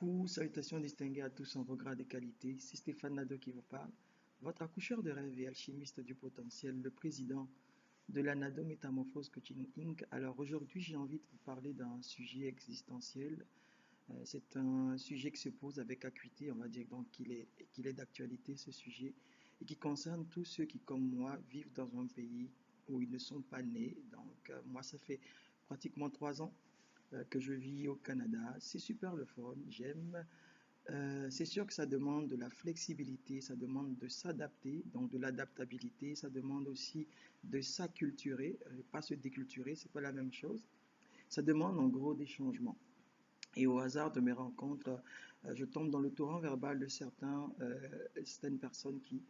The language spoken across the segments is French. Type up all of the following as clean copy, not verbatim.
Coucou, salutations distinguées à tous en vos grades et qualités. C'est Stéphane Nadeau qui vous parle, votre accoucheur de rêve et alchimiste du potentiel, le président de la Nado Métamorphose Coaching Inc. Alors aujourd'hui, j'ai envie de vous parler d'un sujet existentiel. C'est un sujet qui se pose avec acuité, on va dire donc qu'il est d'actualité ce sujet, et qui concerne tous ceux qui, comme moi, vivent dans un pays où ils ne sont pas nés. Donc moi, ça fait pratiquement 3 ans que je vis au Canada. C'est super le fun, j'aime. C'est sûr que ça demande de la flexibilité, ça demande de s'adapter, donc de l'adaptabilité, ça demande aussi de s'acculturer, pas se déculturer, c'est pas la même chose. Ça demande en gros des changements. Et au hasard de mes rencontres, je tombe dans le torrent verbal de certaines personnes qui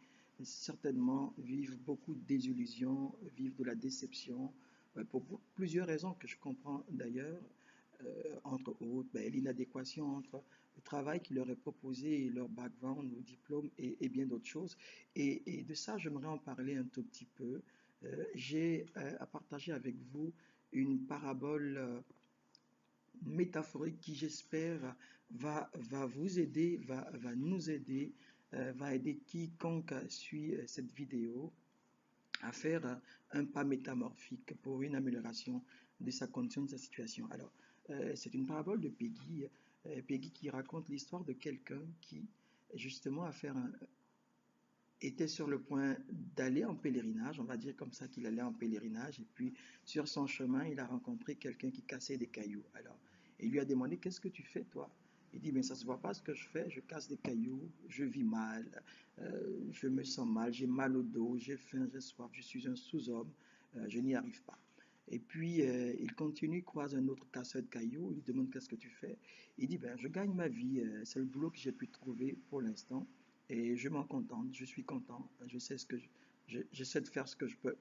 certainement vivent beaucoup de désillusions, vivent de la déception, pour plusieurs raisons que je comprends d'ailleurs, entre autres l'inadéquation entre le travail qui leur est proposé et leur background ou diplôme et bien d'autres choses. Et de ça, j'aimerais en parler un tout petit peu. J'ai à partager avec vous une parabole métaphorique qui, j'espère, va vous aider, va nous aider, va aider quiconque suit cette vidéo à faire un pas métamorphique pour une amélioration de sa condition, de sa situation. Alors, c'est une parabole de Peggy, Peggy qui raconte l'histoire de quelqu'un qui, justement, était sur le point d'aller en pèlerinage, on va dire comme ça qu'il allait en pèlerinage, et puis sur son chemin, il a rencontré quelqu'un qui cassait des cailloux. Alors, il lui a demandé, qu'est-ce que tu fais toi? Il dit, mais ça se voit pas ce que je fais, je casse des cailloux, je vis mal, je me sens mal, j'ai mal au dos, j'ai faim, j'ai soif, je suis un sous-homme, je n'y arrive pas. Et puis, il continue, croise un autre casseur de cailloux, il lui demande, qu'est-ce que tu fais? Il dit, ben, je gagne ma vie, c'est le boulot que j'ai pu trouver pour l'instant. Et je m'en contente, je suis content, je sais j'essaie de faire ce que je peux.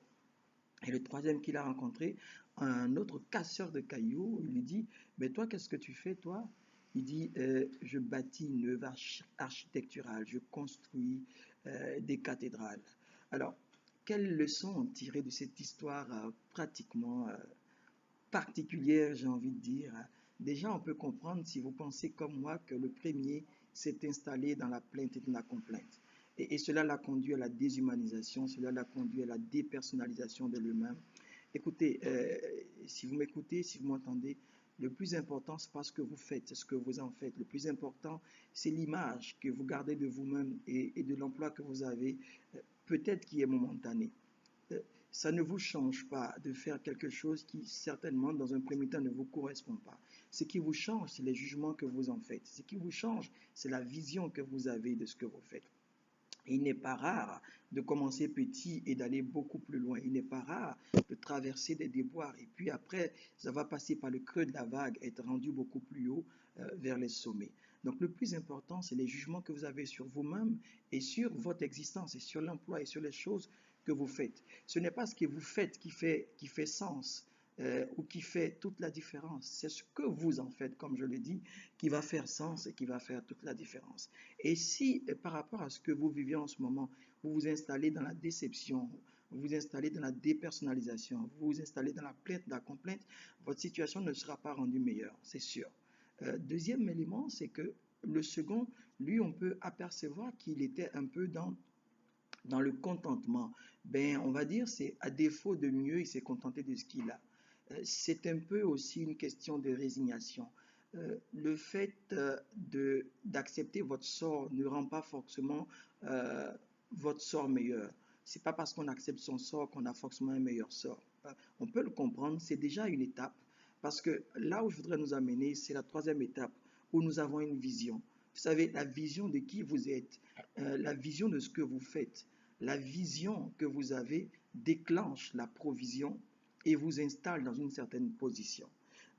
Et le troisième qu'il a rencontré, un autre casseur de cailloux, il lui dit, mais toi, qu'est-ce que tu fais, toi? Il dit, je bâtis une œuvre architecturale, je construis des cathédrales. Alors, quelle leçon tirer de cette histoire pratiquement particulière, j'ai envie de dire? Déjà, on peut comprendre, si vous pensez comme moi, que le premier s'est installé dans la plainte et dans la complainte. Et cela l'a conduit à la déshumanisation, cela l'a conduit à la dépersonnalisation de l'humain. Écoutez, si vous m'écoutez, si vous m'entendez, le plus important, c'est pas ce que vous faites, c'est ce que vous en faites. Le plus important, c'est l'image que vous gardez de vous-même et de l'emploi que vous avez, peut-être qui est momentané. Ça ne vous change pas de faire quelque chose qui, certainement, dans un premier temps, ne vous correspond pas. Ce qui vous change, c'est les jugements que vous en faites. Ce qui vous change, c'est la vision que vous avez de ce que vous faites. Il n'est pas rare de commencer petit et d'aller beaucoup plus loin. Il n'est pas rare de traverser des déboires. Et puis après, ça va passer par le creux de la vague, être rendu beaucoup plus haut vers les sommets. Donc le plus important, c'est les jugements que vous avez sur vous-même et sur votre existence et sur l'emploi et sur les choses que vous faites. Ce n'est pas ce que vous faites qui fait sens. Ou qui fait toute la différence. C'est ce que vous en faites, comme je le dis, qui va faire sens et qui va faire toute la différence. Et si, par rapport à ce que vous vivez en ce moment, vous vous installez dans la déception, vous vous installez dans la dépersonnalisation, vous vous installez dans la plainte, la complainte, votre situation ne sera pas rendue meilleure, c'est sûr. Deuxième élément, c'est que le second, lui, on peut apercevoir qu'il était un peu dans le contentement. Ben, on va dire, c'est à défaut de mieux, il s'est contenté de ce qu'il a. C'est un peu aussi une question de résignation. Le fait d'accepter votre sort ne rend pas forcément votre sort meilleur. C'est pas parce qu'on accepte son sort qu'on a forcément un meilleur sort. On peut le comprendre, c'est déjà une étape, parce que là où je voudrais nous amener, c'est la troisième étape, où nous avons une vision. Vous savez, la vision de qui vous êtes, la vision de ce que vous faites, la vision que vous avez déclenche la provision et vous installe dans une certaine position.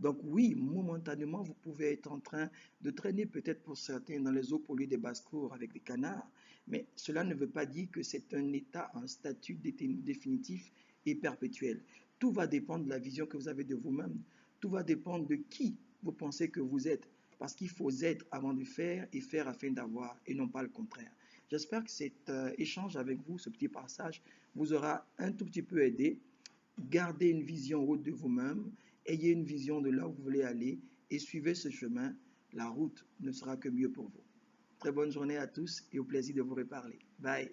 Donc oui, momentanément, vous pouvez être en train de traîner peut-être pour certains dans les eaux polluées des basses-cours avec des canards, mais cela ne veut pas dire que c'est un état, un statut définitif et perpétuel. Tout va dépendre de la vision que vous avez de vous-même. Tout va dépendre de qui vous pensez que vous êtes. Parce qu'il faut être avant de faire et faire afin d'avoir et non pas le contraire. J'espère que cet échange avec vous, ce petit passage, vous aura un tout petit peu aidé. Gardez une vision haute de vous-même, ayez une vision de là où vous voulez aller et suivez ce chemin. la route ne sera que mieux pour vous. Très bonne journée à tous et au plaisir de vous reparler. Bye.